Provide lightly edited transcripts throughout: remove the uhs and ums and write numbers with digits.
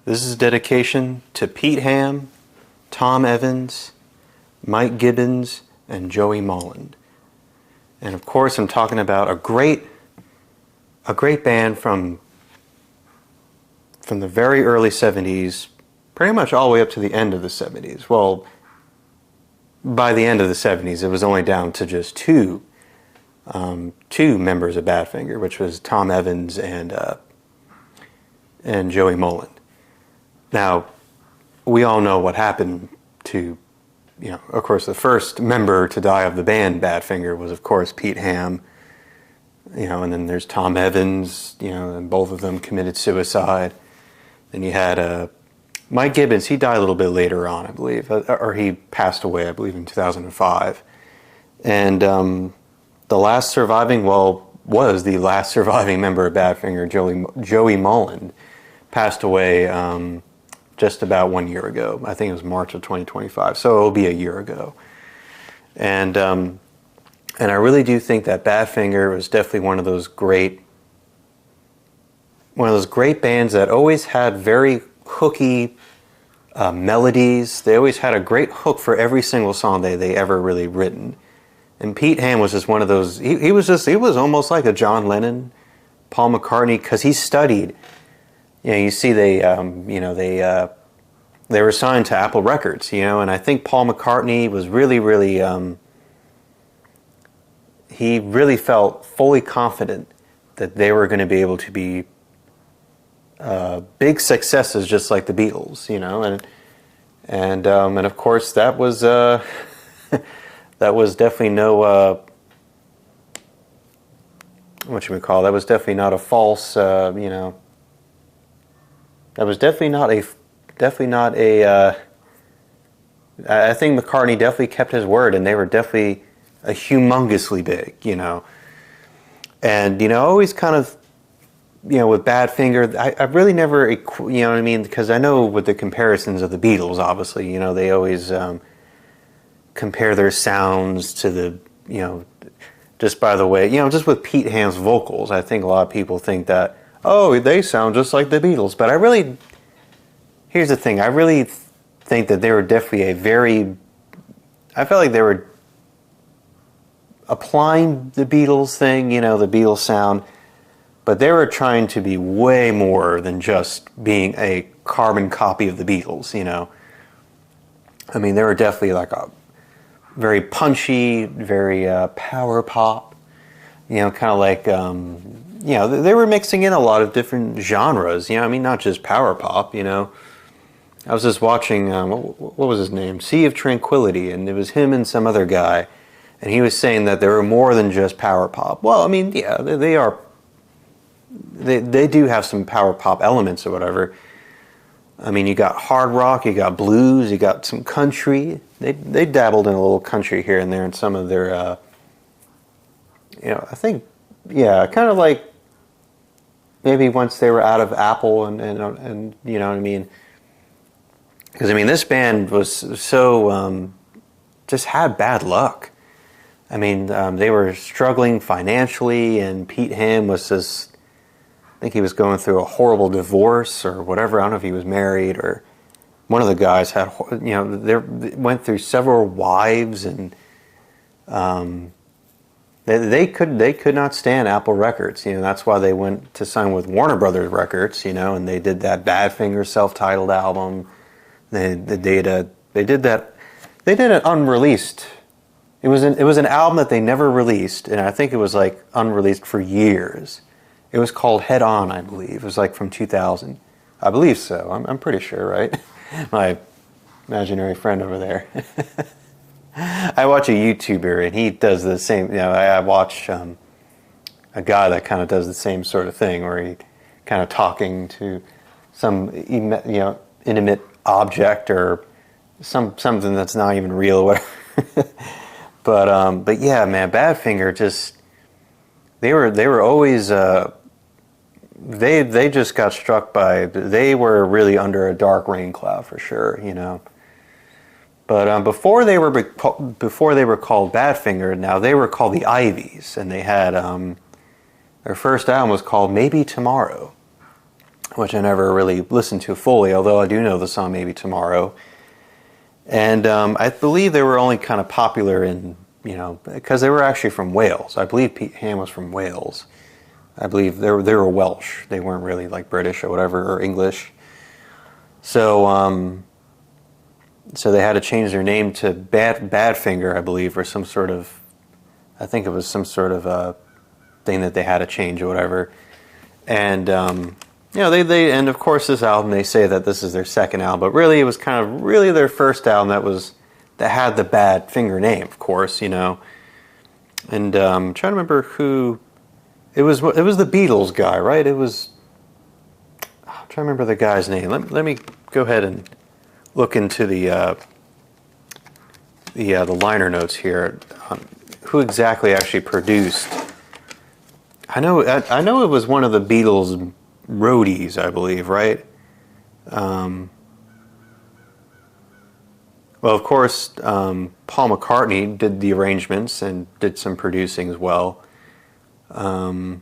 This is a dedication to Pete Ham, Tom Evans, Mike Gibbons, and Joey Molland. And of course, I'm talking about a great band from the very early 70s, pretty much all the way up to the end of the 70s. Well, by the end of the 70s, it was only down to just two members of Badfinger, which was Tom Evans and Joey Molland. Now, we all know what happened to, of course, the first member to die of the band Badfinger was, of course, Pete Ham. And then there's Tom Evans, and both of them committed suicide. Then you had Mike Gibbons. He died a little bit later on, I believe, or he passed away, I believe, in 2005. And the last surviving, was the last surviving member of Badfinger, Joey Molland, passed away just about 1 year ago. I think it was March of 2025, so it'll be a year ago. And I really do think that Badfinger was definitely one of those great bands that always had very hooky melodies. They always had a great hook for every single song they ever really written. And Pete Ham was just one of those. He was almost like a John Lennon, Paul McCartney, because he studied. You see, they were signed to Apple Records, and I think Paul McCartney was really, he really felt fully confident that they were going to be able to be big successes, just like the Beatles, and of course that was that was definitely no that was definitely not a false, that was definitely not a. I think McCartney definitely kept his word, and they were definitely humongously big, And always kind of, with Badfinger, I really never, because I know with the comparisons of the Beatles, obviously, they always compare their sounds to the, just by the way, just with Pete Ham's vocals, I think a lot of people think that, oh, they sound just like the Beatles. But here's the thing, I really think that they were definitely I felt like they were applying the Beatles thing, the Beatles sound, but they were trying to be way more than just being a carbon copy of the Beatles, I mean, they were definitely like a very punchy, very power pop, kind of like, they were mixing in a lot of different genres, not just power pop, I was just watching, what was his name? Sea of Tranquility, and it was him and some other guy, and he was saying that they were more than just power pop. Well, I mean, yeah, they are. They do have some power pop elements or whatever. I mean, you got hard rock, you got blues, you got some country. They dabbled in a little country here and there in some of their, I think, kind of like maybe once they were out of Apple and you know what I mean. Because, this band was so, just had bad luck. They were struggling financially, and Pete Ham was just, I think he was going through a horrible divorce or whatever. I don't know if he was married, or one of the guys had, they went through several wives, and they could not stand Apple Records. That's why they went to sign with Warner Brothers Records, and they did that Badfinger self-titled album. They did it unreleased. It was an album that they never released, and I think it was like unreleased for years. It was called Head On, I believe. It was like from 2000. I believe so. I'm pretty sure, right? My imaginary friend over there. I watch a YouTuber, and he does the same. I watch a guy that kind of does the same sort of thing, where he kind of talking to some intimate object or something that's not even real or whatever. But yeah, man, Badfinger just they were always they just got struck by, they were really under a dark rain cloud for sure, But before they were called Badfinger, now they were called the Ivies, and they had their first album was called Maybe Tomorrow. which I never really listened to fully, although I do know the song Maybe Tomorrow. And I believe they were only kind of popular in, because they were actually from Wales. I believe Pete Ham was from Wales. I believe they were Welsh. They weren't really like British or whatever, or English. So so they had to change their name to Badfinger, I believe, or some sort of, I think it was some sort of thing that they had to change or whatever. And they and of course this album, they say that this is their second album, but really it was kind of really their first album that had the Badfinger name, of course, And I'm trying to remember who it was. It was the Beatles guy, right? I'm trying to remember the guy's name. Let me go ahead and look into the liner notes here. Who exactly actually produced? I know it was one of the Beatles roadies, I believe, right? Well, of course, Paul McCartney did the arrangements and did some producing as well. I'm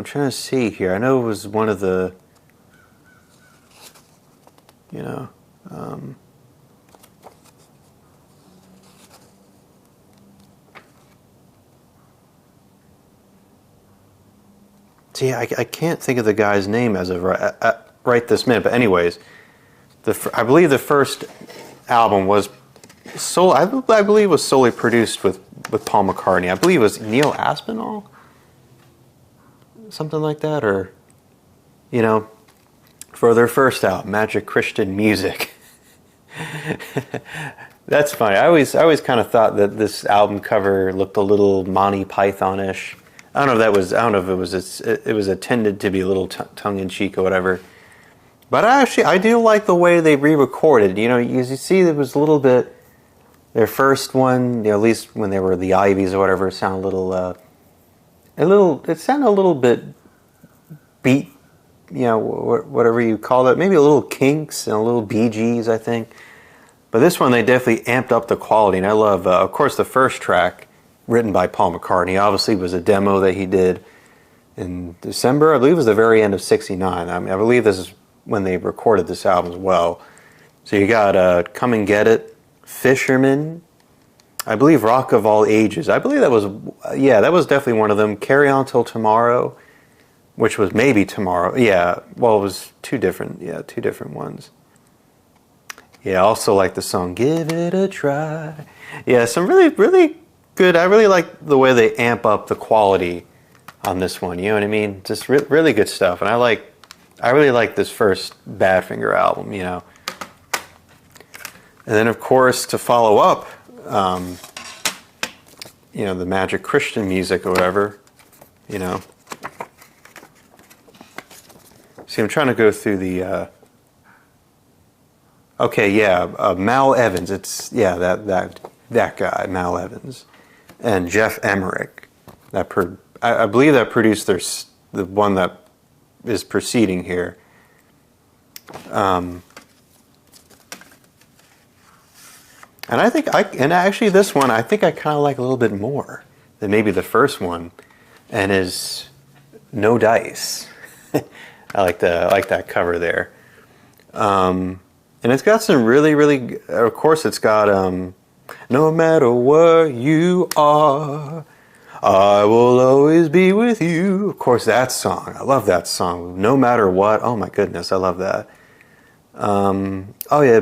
trying to see here. I know it was one of the, see, I can't think of the guy's name as of right this minute. But anyways, I believe the first album was I believe was solely produced with Paul McCartney. I believe it was Neil Aspinall, something like that, or for their first album, Magic Christian Music. That's funny. I always kind of thought that this album cover looked a little Monty Python-ish. I don't know if it was intended to be a little tongue-in-cheek or whatever. But I do like the way they re-recorded. You see it was a little bit, their first one, at least when they were the Ivies or whatever, it sounded it sounded a little bit beat, whatever you call it. Maybe a little Kinks and a little Bee Gees, I think. But this one, they definitely amped up the quality. And I love, of course, the first track, written by Paul McCartney, obviously was a demo that he did in December. I believe it was the very end of '69. I believe this is when they recorded this album as well. So you got Come and Get It, Fisherman, I believe Rock of All Ages. I believe that was definitely one of them. Carry On Till Tomorrow, which was Maybe Tomorrow. Yeah, well, it was two different ones. Yeah, I also like the song Give It a Try. Yeah, some really, really good. I really like the way they amp up the quality on this one. You know what I mean? Just really good stuff. And I really like this first Badfinger album, And then, of course, to follow up, the Magic Christian Music or whatever, See, I'm trying to go through the. Mal Evans. It's that guy, Mal Evans, and Jeff Emmerich. I believe that produced the one that is proceeding here. And actually this one I think I kind of like a little bit more than maybe the first one, and is No Dice. I like that cover there. And it's got some really, really, of course it's got no matter where you are, I will always be with you. Of course, that song. I love that song. No matter what. Oh my goodness, I love that.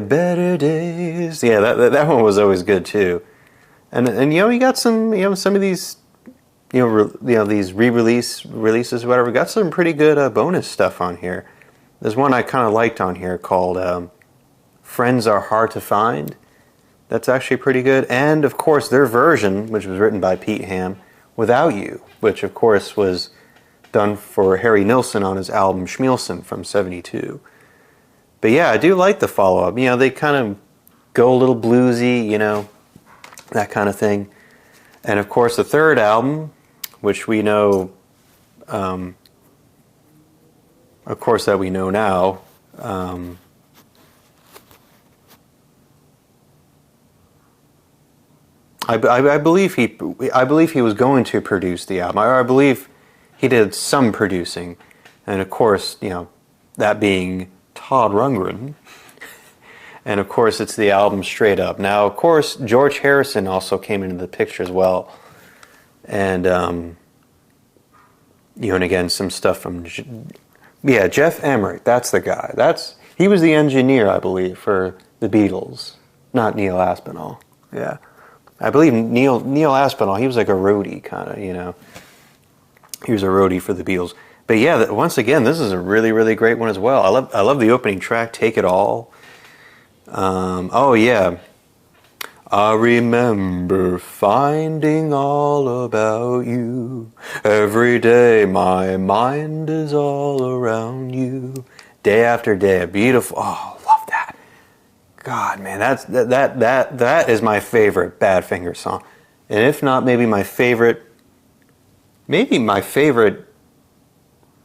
Better Days. Yeah, that one was always good too. And you got some some of these these releases whatever, got some pretty good bonus stuff on here. There's one I kind of liked on here called Friends Are Hard to Find. That's actually pretty good. And of course their version, which was written by Pete Ham, Without You, which of course was done for Harry Nilsson on his album Schmielsen from '72. But yeah, I do like the follow-up. They kind of go a little bluesy, that kind of thing. And of course the third album, which we know, of course that we know now, I believe he was going to produce the album. I believe he did some producing, And of course, you know, that being Todd Rundgren. And of course, it's the album Straight Up. Now, of course, George Harrison also came into the picture as well. And, you know, and again, some stuff from, yeah, Jeff Emmerich, that's the guy. He was the engineer, I believe, for the Beatles, not Neil Aspinall. Yeah. I believe Neil Aspinall, he was like a roadie kind of, you know. He was a roadie for the Beatles. But yeah, once again, this is a really, really great one as well. I love the opening track, Take It All. Oh yeah. I remember finding all about you. Every day my mind is all around you. Day after day, beautiful. Oh, love that. God, man, that is my favorite Badfinger song. And if not, maybe my favorite.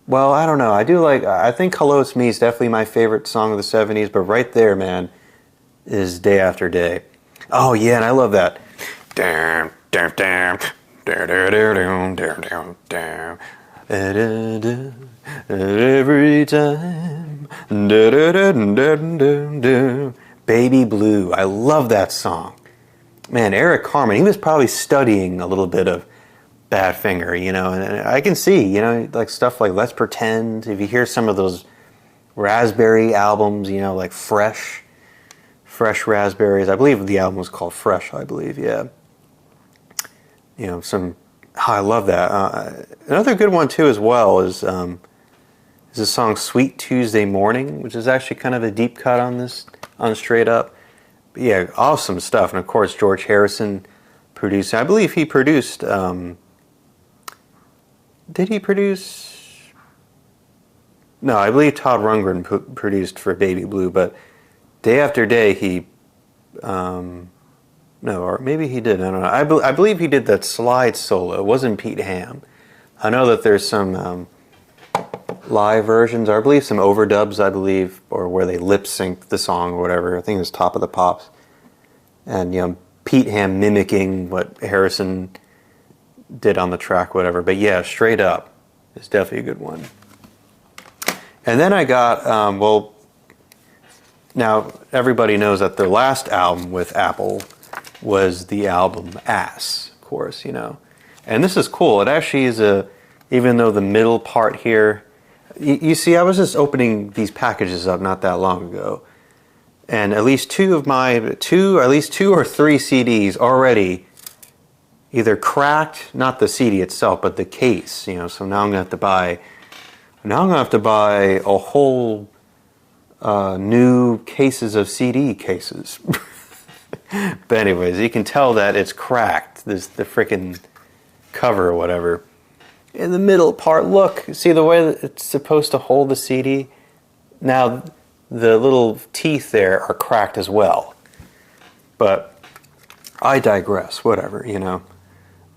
Well, I don't know. I think Hello It's Me is definitely my favorite song of the 70s, but right there, man, is Day After Day. Oh, yeah, and I love that. Every time. Baby Blue. I love that song. Man, Eric Carmen, he was probably studying a little bit of Badfinger, you know, and I can see, you know, like stuff like Let's Pretend. If you hear some of those Raspberry albums, you know, like Fresh Raspberries. I believe the album was called Fresh, I believe, yeah. You know, I love that. Another good one, too, as well, is the song Sweet Tuesday Morning, which is actually kind of a deep cut on Straight Up. But yeah, awesome stuff. And, of course, George Harrison produced. I believe he produced... did he produce... No, I believe Todd Rundgren produced for Baby Blue, but Day After Day, he... no, or maybe he did. I don't know. I believe he did that slide solo. It wasn't Pete Ham. I know that there's some live versions, or I believe some overdubs, I believe, or where they lip sync the song or whatever. I think it was Top of the Pops. And, you know, Pete Ham mimicking what Harrison did on the track, whatever. But yeah, Straight Up is definitely a good one. And then I got, well, now everybody knows that their last album with Apple was the album Ass, of course, you know. And this is cool. It actually is even though the middle part here, you see, I was just opening these packages up not that long ago. And at least two or three CDs already either cracked, not the CD itself, but the case, you know. So now I'm gonna have to buy a whole new cases of CD cases. But anyways, you can tell that it's cracked. The freaking cover or whatever. In the middle part, look, see the way that it's supposed to hold the CD? Now, the little teeth there are cracked as well. But I digress, whatever, you know.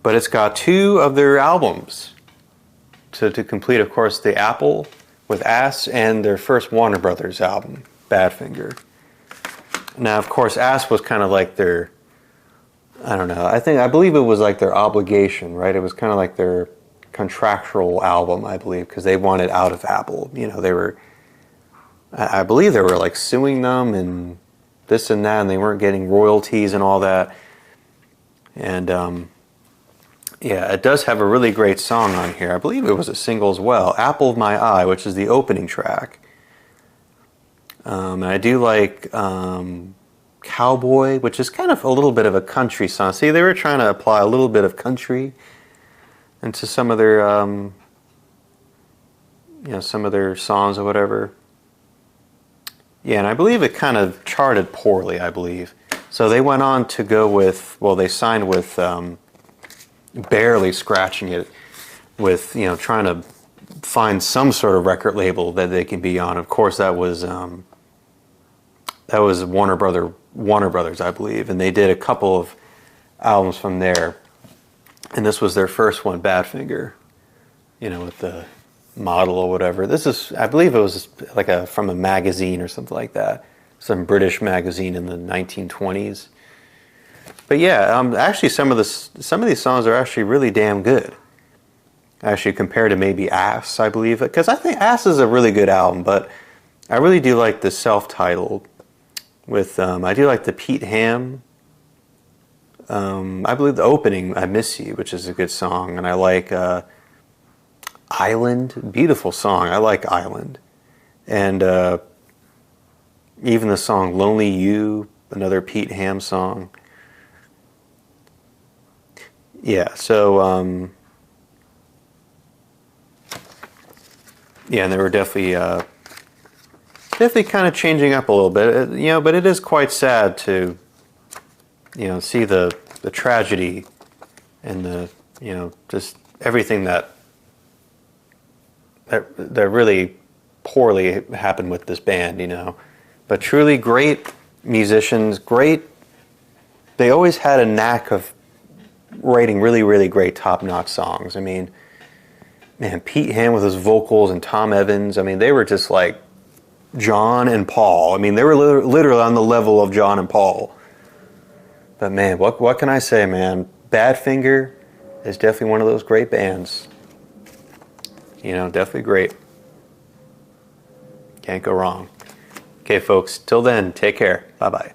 But it's got two of their albums to complete, of course, the Apple with Ass and their first Warner Brothers album, Badfinger. Now, of course, Ass was kind of like their, I don't know, I believe it was like their obligation, right? It was kind of like their contractual album, I believe, because they wanted out of Apple. You know, I believe they were like suing them and this and that, and they weren't getting royalties and all that. And yeah, it does have a really great song on here. I believe it was a single as well, Apple of My Eye, which is the opening track. And I do like Cowboy, which is kind of a little bit of a country song. See, they were trying to apply a little bit of country into some of their, you know, some of their songs or whatever. Yeah, and I believe it kind of charted poorly, I believe. So they went on to go with, well, they signed with, barely scratching it with, you know, trying to find some sort of record label that they can be on. Of course, that was Warner Brothers, I believe, and they did a couple of albums from there. And this was their first one, Badfinger, you know, with the model or whatever. This is, I believe it was like from a magazine or something like that, some British magazine in the 1920s. But yeah, actually some of these songs are actually really damn good. actually, compared to maybe Ass, I believe. Because I think Ass is a really good album, but I really do like the self-titled with, I do like the Pete Ham. I believe the opening, I Miss You, which is a good song. And I like Island, beautiful song. I like Island. And even the song Lonely You, another Pete Ham song. Yeah, so, yeah, and they were definitely kind of changing up a little bit, you know, but it is quite sad to, you know, see the tragedy and the, you know, just everything that really poorly happened with this band, you know. But truly great musicians, great, they always had a knack of writing really, really great top-notch songs. I mean, man, Pete Ham with his vocals and Tom Evans, I mean, they were just like John and Paul. I mean, they were literally on the level of John and Paul. But man, what can I say, man? Badfinger is definitely one of those great bands. You know, definitely great. Can't go wrong. Okay, folks, till then, take care. Bye-bye.